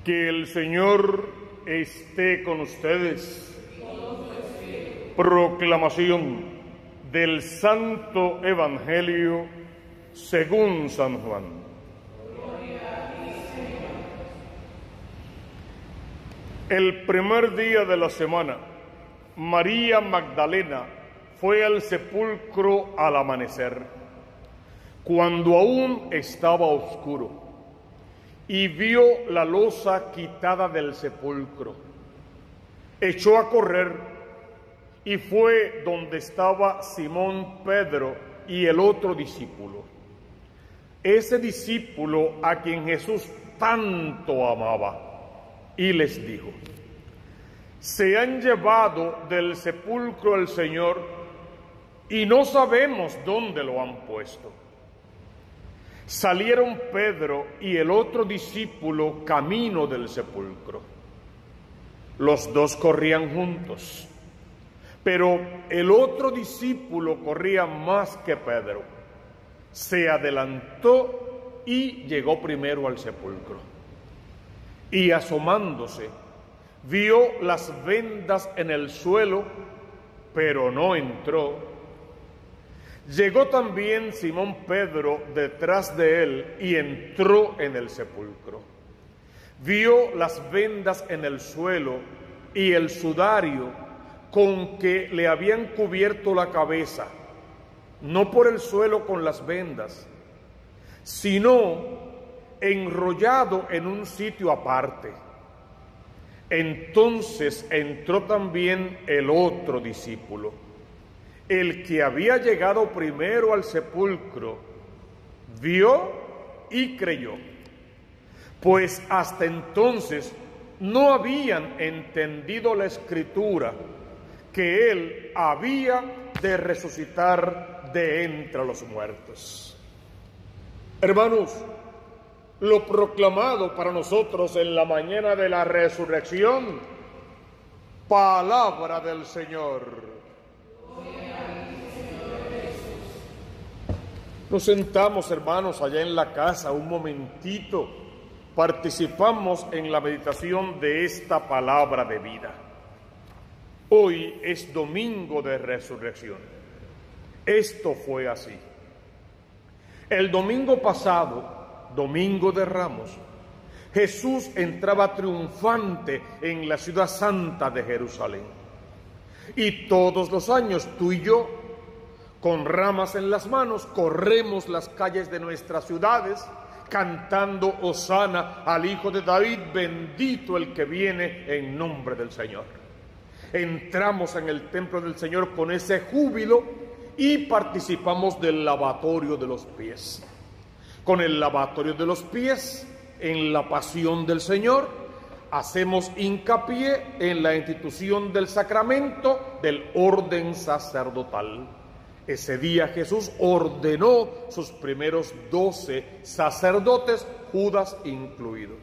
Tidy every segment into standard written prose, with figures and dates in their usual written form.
Que el Señor esté con ustedes. Proclamación del Santo Evangelio según San Juan. El primer día de la semana, María Magdalena fue al sepulcro al amanecer, cuando aún estaba oscuro, y vio la losa quitada del sepulcro. Echó a correr y fue donde estaba Simón Pedro y el otro discípulo, ese discípulo a quien Jesús tanto amaba, y les dijo: se han llevado del sepulcro al Señor y no sabemos dónde lo han puesto. Salieron Pedro y el otro discípulo camino del sepulcro. Los dos corrían juntos, pero el otro discípulo corría más que Pedro. Se adelantó y llegó primero al sepulcro. Y asomándose, vio las vendas en el suelo, pero no entró. Llegó también Simón Pedro detrás de él y entró en el sepulcro. Vio las vendas en el suelo y el sudario con que le habían cubierto la cabeza, no por el suelo con las vendas, sino enrollado en un sitio aparte. Entonces entró también el otro discípulo, el que había llegado primero al sepulcro, vio y creyó, pues hasta entonces no habían entendido la Escritura, que él había de resucitar de entre los muertos. Hermanos, lo proclamado para nosotros en la mañana de la resurrección, palabra del Señor. Nos sentamos, hermanos, allá en la casa un momentito, participamos en la meditación de esta palabra de vida. Hoy es domingo de resurrección. Esto fue así. El domingo pasado, domingo de Ramos, Jesús entraba triunfante en la ciudad santa de Jerusalén. Y todos los años tú y yo, con ramas en las manos, corremos las calles de nuestras ciudades cantando Hosana al Hijo de David, bendito el que viene en nombre del Señor. Entramos en el templo del Señor con ese júbilo y participamos del lavatorio de los pies. Con el lavatorio de los pies, en la pasión del Señor, hacemos hincapié en la institución del sacramento del orden sacerdotal. Ese día Jesús ordenó sus primeros 12 sacerdotes, Judas incluido.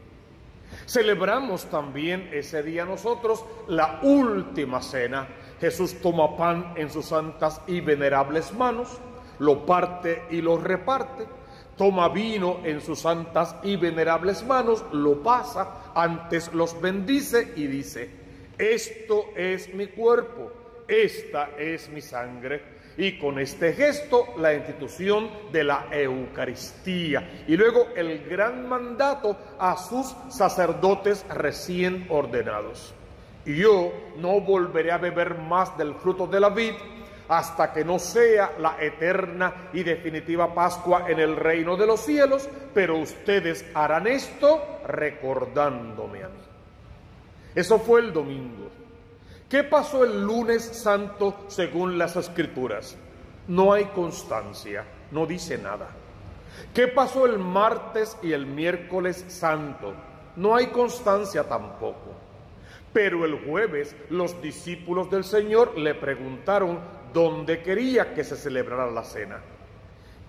Celebramos también ese día nosotros la última cena. Jesús toma pan en sus santas y venerables manos, lo parte y lo reparte. Toma vino en sus santas y venerables manos, lo pasa, antes los bendice y dice: esto es mi cuerpo, esta es mi sangre. Y con este gesto la institución de la Eucaristía y luego el gran mandato a sus sacerdotes recién ordenados: y yo no volveré a beber más del fruto de la vid hasta que no sea la eterna y definitiva Pascua en el reino de los cielos, pero ustedes harán esto recordándome a mí. Eso fue el domingo. ¿Qué pasó el lunes santo según las Escrituras? No hay constancia, no dice nada. ¿Qué pasó el martes y el miércoles santo? No hay constancia tampoco. Pero el jueves los discípulos del Señor le preguntaron dónde quería que se celebrara la cena.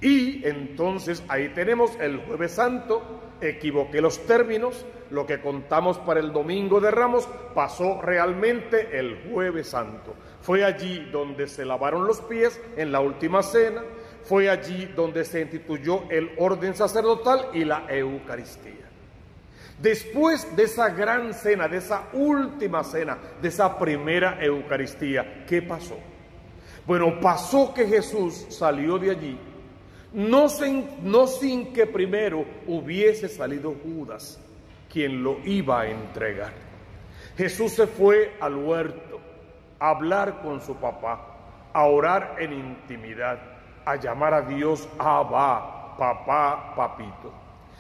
Y entonces ahí tenemos el jueves santo. Equivoqué los términos, lo que contamos para el domingo de Ramos pasó realmente el jueves santo. Fue allí donde se lavaron los pies en la última cena, fue allí donde se instituyó el orden sacerdotal y la Eucaristía. Después de esa gran cena, de esa última cena, de esa primera Eucaristía, ¿qué pasó? Bueno, pasó que Jesús salió de allí, no sin que primero hubiese salido Judas, quien lo iba a entregar. Jesús se fue al huerto a hablar con su papá, a orar en intimidad, a llamar a Dios Abba, papá, papito.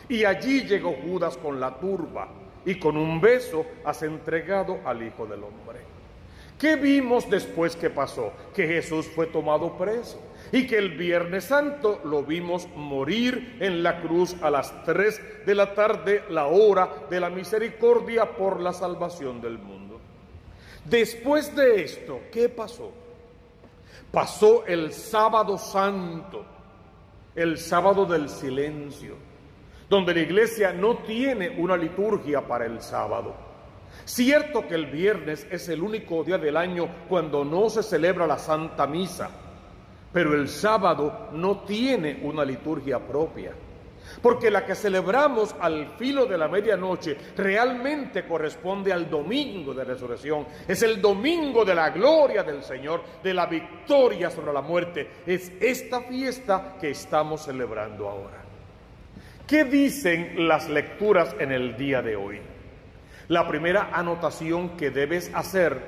Y allí llegó Judas con la turba y con un beso has entregado al Hijo del Hombre. ¿Qué vimos después que pasó? Que Jesús fue tomado preso y que el Viernes Santo lo vimos morir en la cruz a las 3 de la tarde, la hora de la misericordia por la salvación del mundo. Después de esto, ¿qué pasó? Pasó el Sábado Santo, el sábado del silencio, donde la iglesia no tiene una liturgia para el sábado. Cierto que el viernes es el único día del año cuando no se celebra la Santa Misa, pero el sábado no tiene una liturgia propia, porque la que celebramos al filo de la medianoche realmente corresponde al domingo de resurrección. Es el domingo de la gloria del Señor, de la victoria sobre la muerte. Es esta fiesta que estamos celebrando ahora. ¿Qué dicen las lecturas en el día de hoy? La primera anotación que debes hacer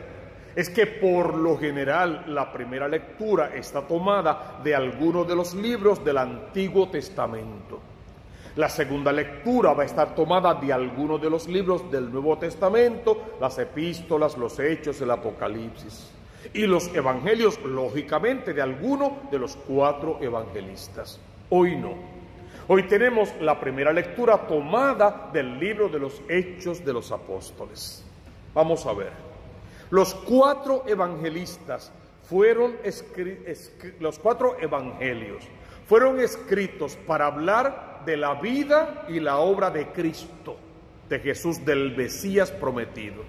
es que por lo general la primera lectura está tomada de alguno de los libros del Antiguo Testamento. La segunda lectura va a estar tomada de alguno de los libros del Nuevo Testamento, las epístolas, los hechos, el Apocalipsis. Y los evangelios, lógicamente, de alguno de los 4 evangelistas. Hoy no. Hoy tenemos la primera lectura tomada del libro de los Hechos de los Apóstoles. Vamos a ver. Los 4 evangelistas los 4 evangelios fueron escritos para hablar de la vida y la obra de Cristo, de Jesús, del Mesías prometido.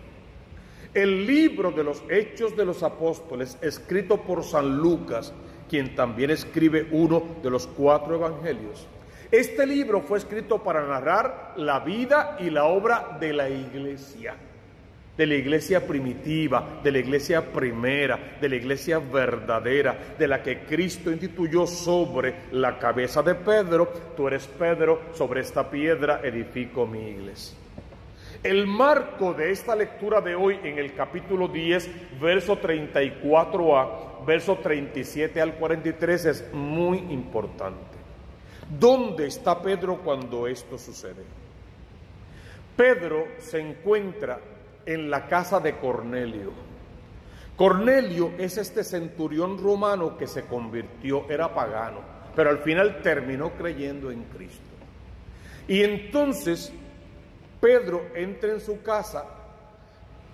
El libro de los Hechos de los Apóstoles, escrito por San Lucas, quien también escribe uno de los 4 evangelios. Este libro fue escrito para narrar la vida y la obra de la iglesia primitiva, de la iglesia primera, de la iglesia verdadera, de la que Cristo instituyó sobre la cabeza de Pedro. Tú eres Pedro, sobre esta piedra edifico mi iglesia. El marco de esta lectura de hoy en el capítulo 10, verso 34a, verso 37 al 43 es muy importante. ¿Dónde está Pedro cuando esto sucede? Pedro se encuentra en la casa de Cornelio. Cornelio es este centurión romano que se convirtió, era pagano, pero al final terminó creyendo en Cristo. Y entonces Pedro entra en su casa,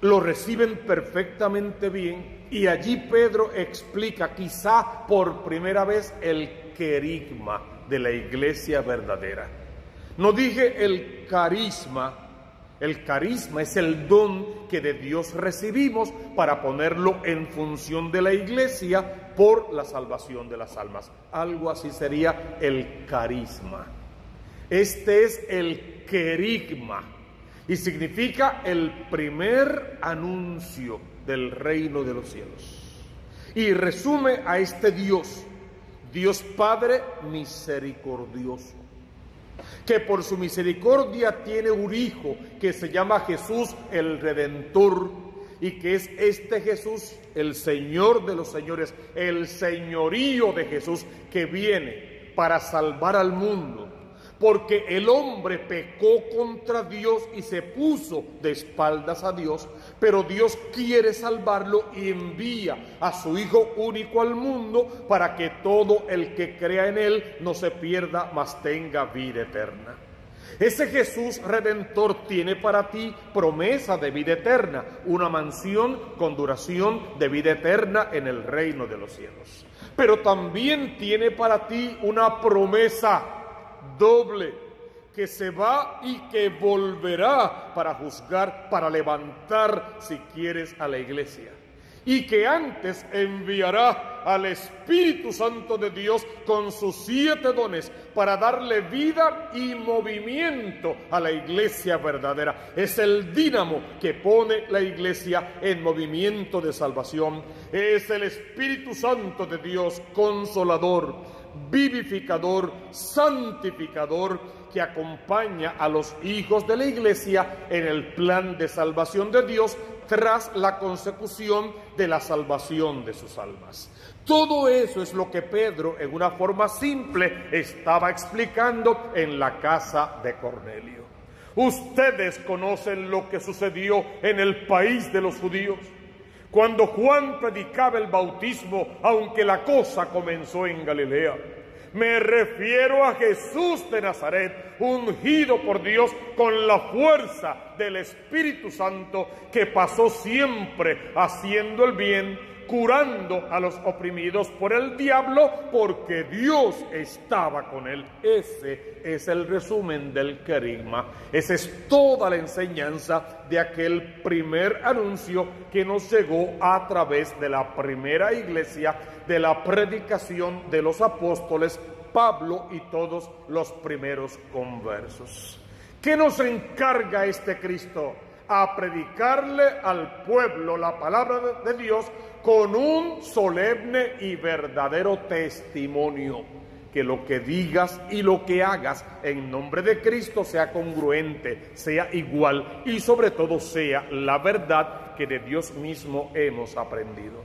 lo reciben perfectamente bien y allí Pedro explica quizá por primera vez el querigma de la iglesia verdadera. No dije el carisma es el don que de Dios recibimos para ponerlo en función de la iglesia por la salvación de las almas. Algo así sería el carisma. Este es el querigma y significa el primer anuncio del reino de los cielos. Y resume a este Dios Padre misericordioso, que por su misericordia tiene un hijo que se llama Jesús el Redentor, y que es este Jesús el Señor de los señores, el señorío de Jesús que viene para salvar al mundo, porque el hombre pecó contra Dios y se puso de espaldas a Dios, pero Dios quiere salvarlo y envía a su Hijo único al mundo para que todo el que crea en Él no se pierda, mas tenga vida eterna. Ese Jesús Redentor tiene para ti promesa de vida eterna, una mansión con duración de vida eterna en el reino de los cielos. Pero también tiene para ti una promesa doble, que se va y que volverá para juzgar, para levantar, si quieres, a la iglesia. y que antes enviará al Espíritu Santo de Dios con sus 7 dones para darle vida y movimiento a la iglesia verdadera. Es el dínamo que pone la iglesia en movimiento de salvación. Es el Espíritu Santo de Dios, consolador, vivificador, santificador, que acompaña a los hijos de la iglesia en el plan de salvación de Dios tras la consecución de la salvación de sus almas. Todo eso es lo que Pedro, en una forma simple, estaba explicando en la casa de Cornelio. Ustedes conocen lo que sucedió en el país de los judíos, cuando Juan predicaba el bautismo, aunque la cosa comenzó en Galilea. Me refiero a Jesús de Nazaret, ungido por Dios con la fuerza del Espíritu Santo, que pasó siempre haciendo el bien, curando a los oprimidos por el diablo, porque Dios estaba con él. Ese es el resumen del querigma. Esa es toda la enseñanza de aquel primer anuncio que nos llegó a través de la primera iglesia, de la predicación de los apóstoles Pablo y todos los primeros conversos. ¿Qué nos encarga este Cristo? A predicarle al pueblo la palabra de Dios con un solemne y verdadero testimonio. Que lo que digas y lo que hagas en nombre de Cristo sea congruente, sea igual y sobre todo sea la verdad que de Dios mismo hemos aprendido.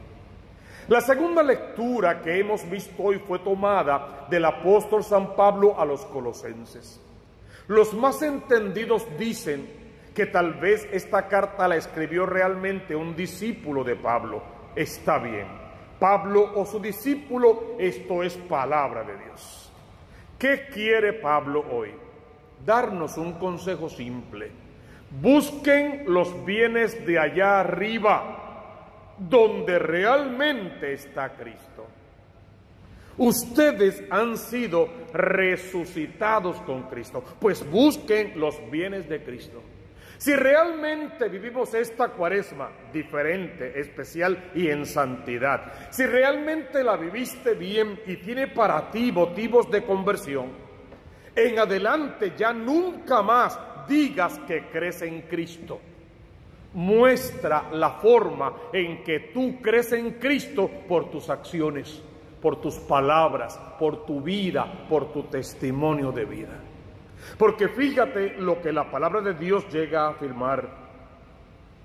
La segunda lectura que hemos visto hoy fue tomada del apóstol San Pablo a los colosenses. Los más entendidos dicen que tal vez esta carta la escribió realmente un discípulo de Pablo. Está bien, Pablo o su discípulo, esto es palabra de Dios. ¿Qué quiere Pablo hoy? Darnos un consejo simple. Busquen los bienes de allá arriba, donde realmente está Cristo. Ustedes han sido resucitados con Cristo, pues busquen los bienes de Cristo. Si realmente vivimos esta cuaresma diferente, especial y en santidad, si realmente la viviste bien y tiene para ti motivos de conversión, en adelante ya nunca más digas que crees en Cristo. Muestra la forma en que tú crees en Cristo por tus acciones, por tus palabras, por tu vida, por tu testimonio de vida. Porque fíjate lo que la palabra de Dios llega a afirmar.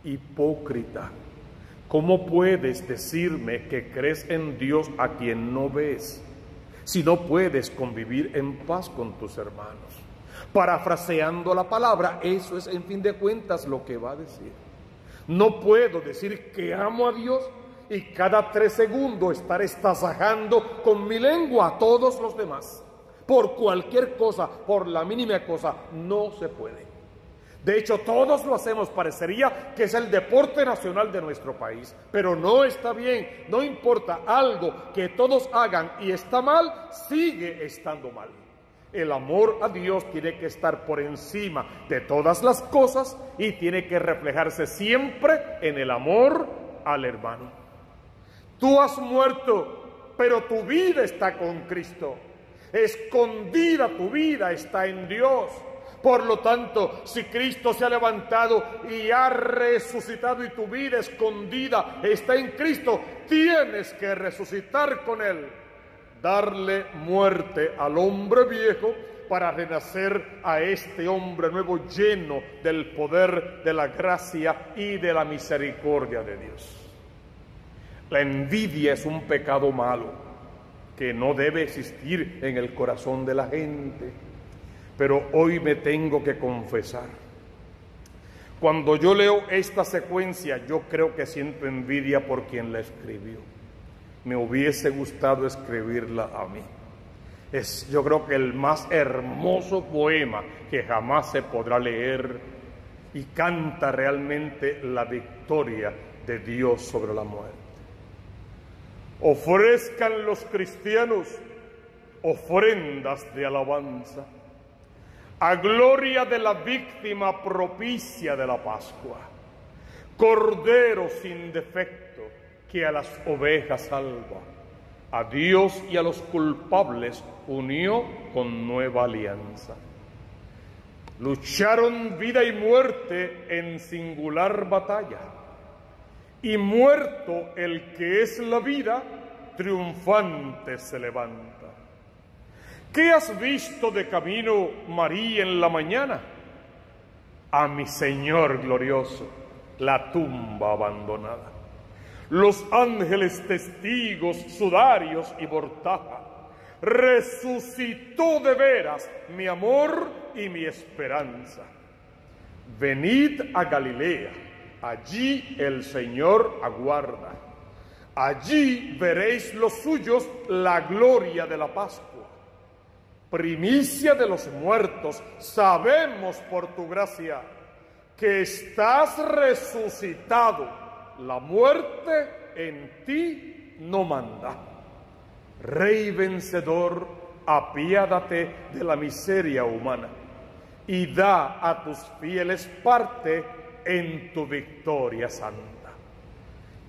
Hipócrita, ¿cómo puedes decirme que crees en Dios a quien no ves, si no puedes convivir en paz con tus hermanos? Parafraseando la palabra, eso es en fin de cuentas lo que va a decir. No puedo decir que amo a Dios y cada 3 segundos estar estasajando con mi lengua a todos los demás. Por cualquier cosa, por la mínima cosa, no se puede. De hecho, todos lo hacemos, parecería que es el deporte nacional de nuestro país, pero no está bien, no importa, algo que todos hagan y está mal, sigue estando mal. El amor a Dios tiene que estar por encima de todas las cosas y tiene que reflejarse siempre en el amor al hermano. Tú has muerto, pero tu vida está con Cristo. Escondida tu vida está en Dios. Por lo tanto, si Cristo se ha levantado y ha resucitado y tu vida escondida está en Cristo, tienes que resucitar con Él. Darle muerte al hombre viejo para renacer a este hombre nuevo lleno del poder, de la gracia y de la misericordia de Dios. La envidia es un pecado malo que no debe existir en el corazón de la gente. Pero hoy me tengo que confesar. Cuando yo leo esta secuencia, yo creo que siento envidia por quien la escribió. Me hubiese gustado escribirla a mí. Es, yo creo que el más hermoso poema que jamás se podrá leer y canta realmente la victoria de Dios sobre la muerte. Ofrezcan los cristianos ofrendas de alabanza a gloria de la víctima propicia de la Pascua, Cordero sin defecto, que a las ovejas salva, a Dios y a los culpables unió con nueva alianza. Lucharon vida y muerte en singular batalla, y muerto el que es la vida, triunfante se levanta. ¿Qué has visto de camino, María, en la mañana? A mi Señor glorioso, la tumba abandonada. Los ángeles testigos, sudarios y mortaja. Resucitó de veras mi amor y mi esperanza. Venid a Galilea, allí el Señor aguarda. Allí veréis los suyos la gloria de la Pascua. Primicia de los muertos, sabemos por tu gracia que estás resucitado. La muerte en ti no manda. Rey vencedor, apiádate de la miseria humana y da a tus fieles parte en tu victoria santa.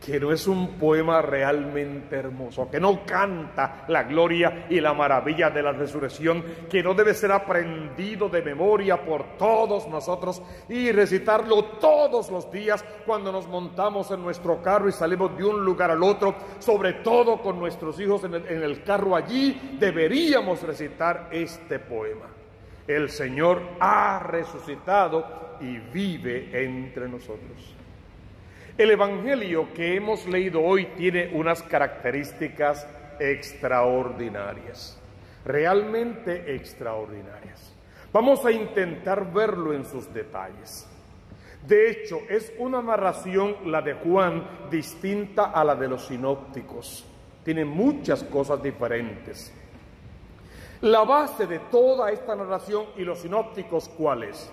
Que no es un poema realmente hermoso, que no canta la gloria y la maravilla de la resurrección, que no debe ser aprendido de memoria por todos nosotros y recitarlo todos los días cuando nos montamos en nuestro carro y salimos de un lugar al otro, sobre todo con nuestros hijos en el carro. Allí deberíamos recitar este poema. El Señor ha resucitado y vive entre nosotros. El Evangelio que hemos leído hoy tiene unas características extraordinarias, realmente extraordinarias. Vamos a intentar verlo en sus detalles. De hecho, es una narración, la de Juan, distinta a la de los sinópticos. Tiene muchas cosas diferentes. La base de toda esta narración y los sinópticos, ¿cuál es?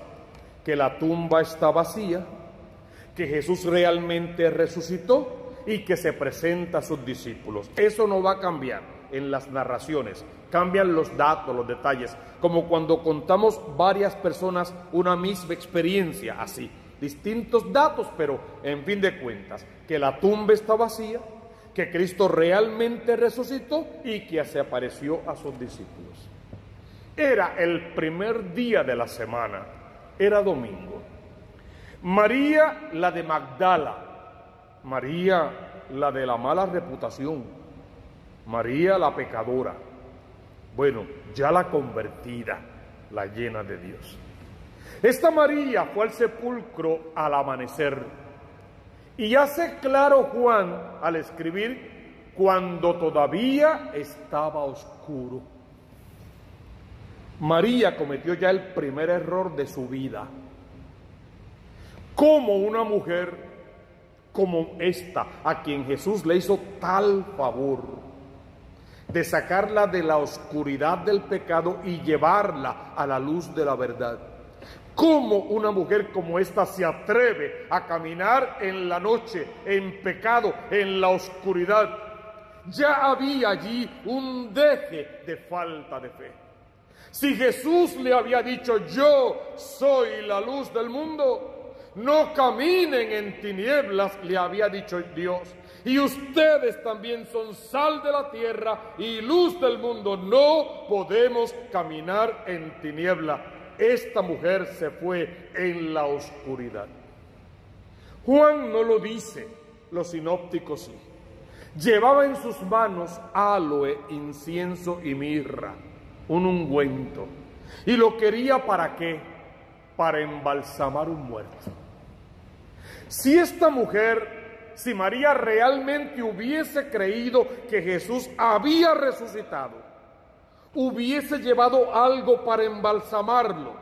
Que la tumba está vacía, que Jesús realmente resucitó y que se presenta a sus discípulos. Eso no va a cambiar en las narraciones, cambian los datos, los detalles, como cuando contamos varias personas una misma experiencia, así, distintos datos, pero en fin de cuentas, que la tumba está vacía, que Cristo realmente resucitó y que se apareció a sus discípulos. Era el primer día de la semana, era domingo. María, la de Magdala, María, la de la mala reputación, María, la pecadora, bueno, ya la convertida, la llena de Dios. Esta María fue al sepulcro al amanecer, y hace claro Juan al escribir, cuando todavía estaba oscuro. María cometió ya el primer error de su vida. Como una mujer como esta, a quien Jesús le hizo tal favor de sacarla de la oscuridad del pecado y llevarla a la luz de la verdad. ¿Cómo una mujer como esta se atreve a caminar en la noche, en pecado, en la oscuridad? Ya había allí un deje de falta de fe. Si Jesús le había dicho, yo soy la luz del mundo, no caminen en tinieblas, le había dicho Dios. Y ustedes también son sal de la tierra y luz del mundo. No podemos caminar en tiniebla. Esta mujer se fue en la oscuridad. Juan no lo dice, los sinópticos sí. Llevaba en sus manos áloe, incienso y mirra, un ungüento. ¿Y lo quería para qué? Para embalsamar un muerto. Si esta mujer, si María realmente hubiese creído que Jesús había resucitado, hubiese llevado algo para embalsamarlo.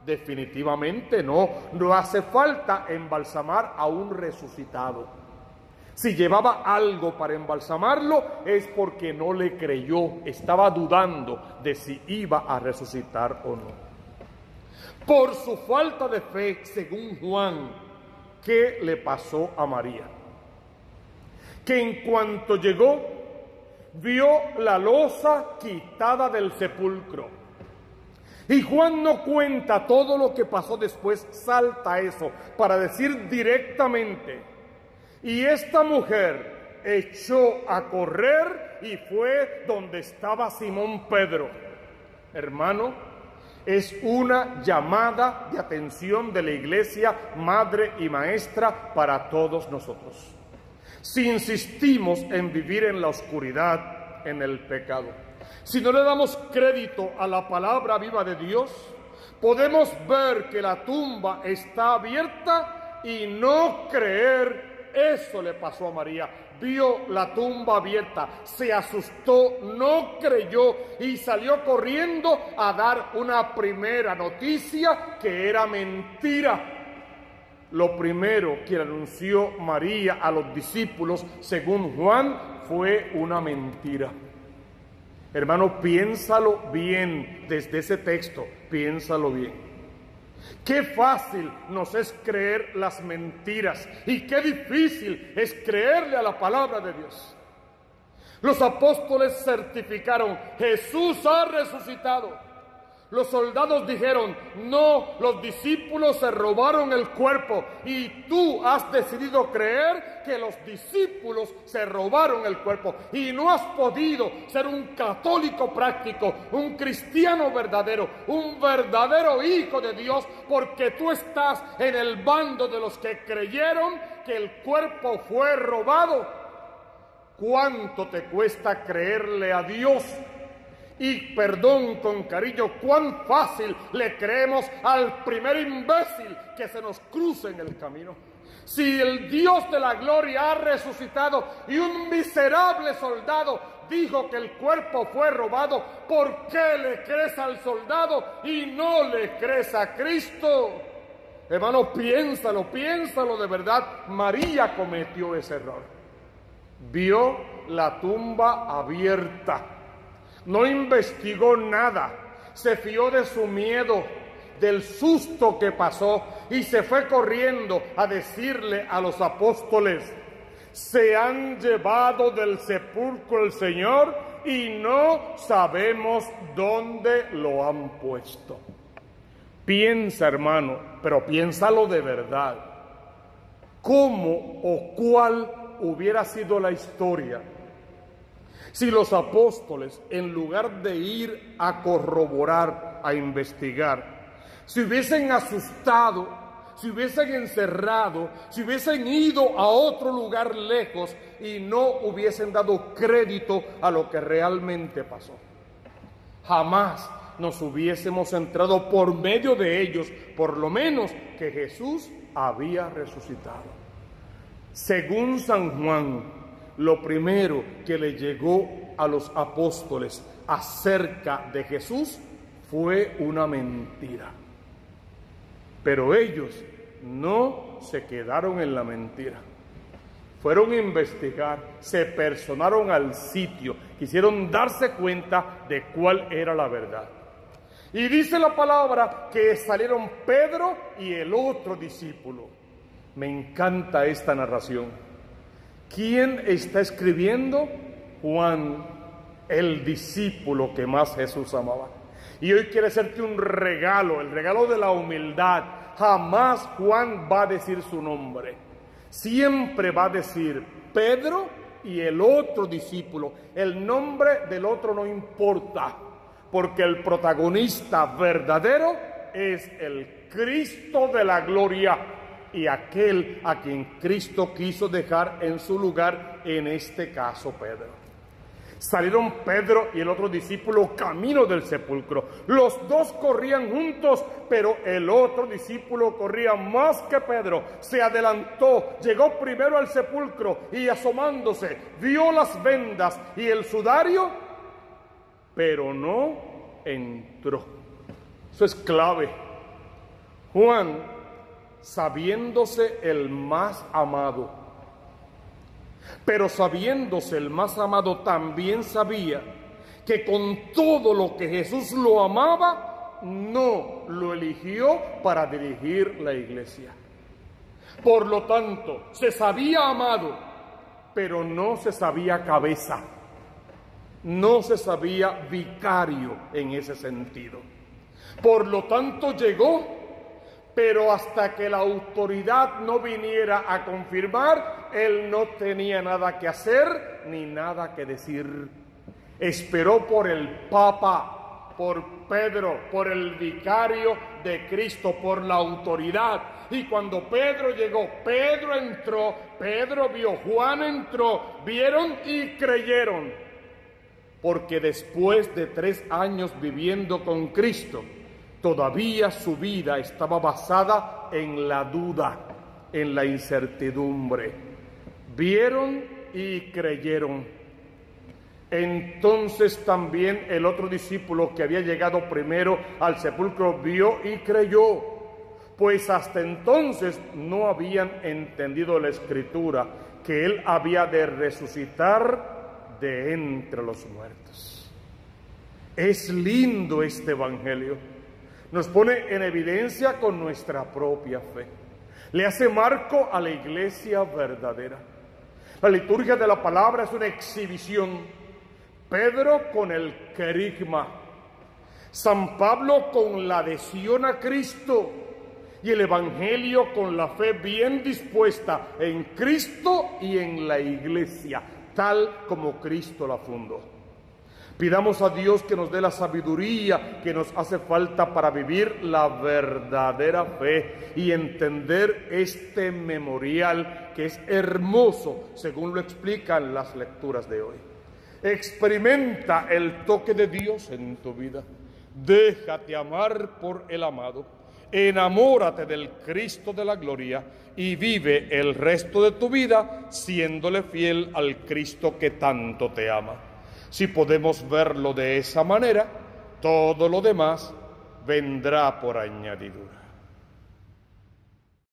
Definitivamente no hace falta embalsamar a un resucitado. Si llevaba algo para embalsamarlo es porque no le creyó, estaba dudando de si iba a resucitar o no. Por su falta de fe, según Juan, ¿qué le pasó a María? Que en cuanto llegó, vio la losa quitada del sepulcro. Y Juan no cuenta todo lo que pasó después, salta eso para decir directamente, y esta mujer echó a correr y fue donde estaba Simón Pedro. Hermano, es una llamada de atención de la Iglesia, madre y maestra para todos nosotros. Si insistimos en vivir en la oscuridad, en el pecado, si no le damos crédito a la palabra viva de Dios, podemos ver que la tumba está abierta y no creer. Eso le pasó a María. Vio la tumba abierta, se asustó, no creyó y salió corriendo a dar una primera noticia que era mentira. Lo primero que anunció María a los discípulos, según Juan, fue una mentira. Hermano, piénsalo bien desde ese texto, piénsalo bien. Qué fácil nos es creer las mentiras y qué difícil es creerle a la palabra de Dios. Los apóstoles certificaron: Jesús ha resucitado. Los soldados dijeron: no, los discípulos se robaron el cuerpo, y tú has decidido creer que los discípulos se robaron el cuerpo y no has podido ser un católico práctico, un cristiano verdadero, un verdadero hijo de Dios, porque tú estás en el bando de los que creyeron que el cuerpo fue robado. ¿Cuánto te cuesta creerle a Dios? Y perdón con cariño, cuán fácil le creemos al primer imbécil que se nos cruce en el camino. Si el Dios de la gloria ha resucitado y un miserable soldado dijo que el cuerpo fue robado, ¿por qué le crees al soldado y no le crees a Cristo? Hermano, piénsalo de verdad. María cometió ese error. Vio la tumba abierta. No investigó nada, se fió de su miedo, del susto que pasó y se fue corriendo a decirle a los apóstoles: se han llevado del sepulcro el Señor y no sabemos dónde lo han puesto. Piensa, hermano, pero piénsalo de verdad. ¿Cómo o cuál hubiera sido la historia si los apóstoles, en lugar de ir a corroborar, a investigar, se hubiesen asustado, se hubiesen encerrado, se hubiesen ido a otro lugar lejos y no hubiesen dado crédito a lo que realmente pasó? Jamás nos hubiésemos enterado por medio de ellos, por lo menos, que Jesús había resucitado. Según San Juan, lo primero que le llegó a los apóstoles acerca de Jesús fue una mentira. Pero ellos no se quedaron en la mentira. Fueron a investigar, se personaron al sitio, quisieron darse cuenta de cuál era la verdad. Y dice la palabra que salieron Pedro y el otro discípulo. Me encanta esta narración. ¿Quién está escribiendo? Juan, el discípulo que más Jesús amaba. Y hoy quiere hacerte un regalo, el regalo de la humildad. Jamás Juan va a decir su nombre. Siempre va a decir Pedro y el otro discípulo. El nombre del otro no importa, porque el protagonista verdadero es el Cristo de la gloria y aquel a quien Cristo quiso dejar en su lugar, en este caso Pedro. Salieron Pedro y el otro discípulo camino del sepulcro. Los dos corrían juntos, pero el otro discípulo corría más que Pedro. Se adelantó, llegó primero al sepulcro y asomándose vio las vendas y el sudario, pero no entró. Eso es clave. Juan, sabiéndose el más amado, pero sabiéndose el más amado, también sabía que con todo lo que Jesús lo amaba, no lo eligió para dirigir la iglesia. Por lo tanto, se sabía amado, pero no se sabía cabeza, no se sabía vicario en ese sentido. Por lo tanto, llegó, pero hasta que la autoridad no viniera a confirmar, él no tenía nada que hacer ni nada que decir. Esperó por el Papa, por Pedro, por el vicario de Cristo, por la autoridad. Y cuando Pedro llegó, Pedro entró, Pedro vio, Juan entró, vieron y creyeron. Porque después de 3 años viviendo con Cristo, todavía su vida estaba basada en la duda, en la incertidumbre. Vieron y creyeron. Entonces también el otro discípulo que había llegado primero al sepulcro vio y creyó, pues hasta entonces no habían entendido la Escritura, que él había de resucitar de entre los muertos. Es lindo este evangelio. Nos pone en evidencia con nuestra propia fe. Le hace marco a la iglesia verdadera. La liturgia de la palabra es una exhibición. Pedro con el querigma, San Pablo con la adhesión a Cristo y el evangelio con la fe bien dispuesta en Cristo y en la iglesia, tal como Cristo la fundó. Pidamos a Dios que nos dé la sabiduría que nos hace falta para vivir la verdadera fe y entender este memorial que es hermoso, según lo explican las lecturas de hoy. Experimenta el toque de Dios en tu vida. Déjate amar por el amado. Enamórate del Cristo de la gloria y vive el resto de tu vida siéndole fiel al Cristo que tanto te ama. Si podemos verlo de esa manera, todo lo demás vendrá por añadidura.